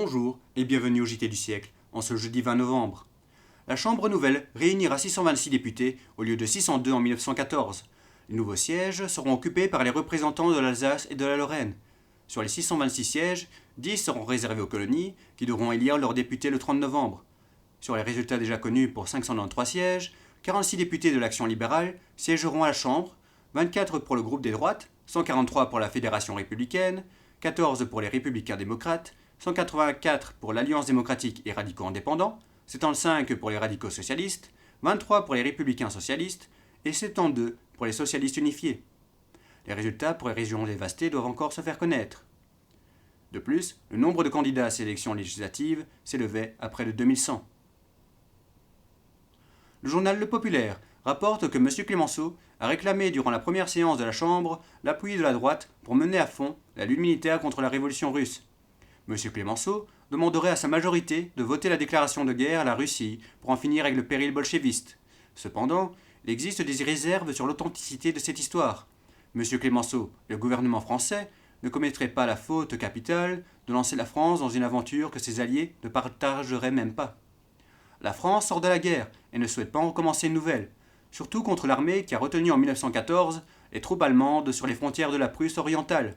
Bonjour et bienvenue au JT du siècle, en ce jeudi 20 novembre. La Chambre nouvelle réunira 626 députés au lieu de 602 en 1914. Les nouveaux sièges seront occupés par les représentants de l'Alsace et de la Lorraine. Sur les 626 sièges, 10 seront réservés aux colonies, qui devront élire leurs députés le 30 novembre. Sur les résultats déjà connus pour 593 sièges, 46 députés de l'Action libérale siégeront à la Chambre, 24 pour le groupe des droites, 143 pour la Fédération républicaine, 14 pour les républicains démocrates, 184 pour l'Alliance démocratique et radicaux indépendants, 75 pour les radicaux socialistes, 23 pour les républicains socialistes et 72 pour les socialistes unifiés. Les résultats pour les régions dévastées doivent encore se faire connaître. De plus, le nombre de candidats à ces élections législatives s'élevait à près de 2100. Le journal Le Populaire rapporte que M. Clemenceau a réclamé durant la première séance de la Chambre l'appui de la droite pour mener à fond la lutte militaire contre la révolution russe. M. Clemenceau demanderait à sa majorité de voter la déclaration de guerre à la Russie pour en finir avec le péril bolchéviste. Cependant, il existe des réserves sur l'authenticité de cette histoire. M. Clemenceau et le gouvernement français ne commettraient pas la faute capitale de lancer la France dans une aventure que ses alliés ne partageraient même pas. La France sort de la guerre et ne souhaite pas en recommencer une nouvelle, surtout contre l'armée qui a retenu en 1914 les troupes allemandes sur les frontières de la Prusse orientale.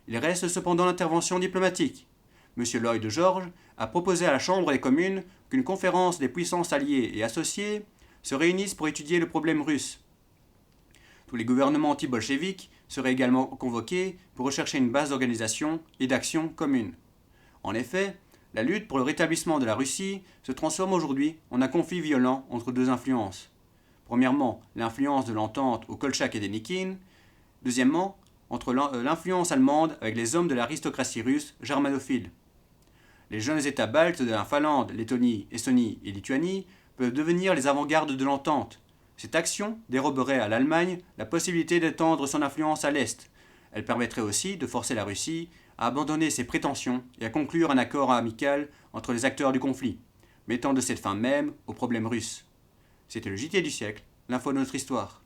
Il reste cependant l'intervention diplomatique. M. Lloyd George a proposé à la Chambre des communes qu'une conférence des puissances alliées et associées se réunisse pour étudier le problème russe. Tous les gouvernements anti-bolcheviques seraient également convoqués pour rechercher une base d'organisation et d'action commune. En effet, la lutte pour le rétablissement de la Russie se transforme aujourd'hui en un conflit violent entre deux influences. Premièrement, l'influence de l'entente au Kolchak et Dénikine. Deuxièmement, entre l'influence allemande avec les hommes de l'aristocratie russe germanophile. Les jeunes États baltes de la Finlande, Lettonie, Estonie et Lituanie peuvent devenir les avant-gardes de l'entente. Cette action déroberait à l'Allemagne la possibilité d'étendre son influence à l'Est. Elle permettrait aussi de forcer la Russie à abandonner ses prétentions et à conclure un accord amical entre les acteurs du conflit, mettant de cette fin même au problème russe. C'était le JT du siècle, l'info de notre histoire.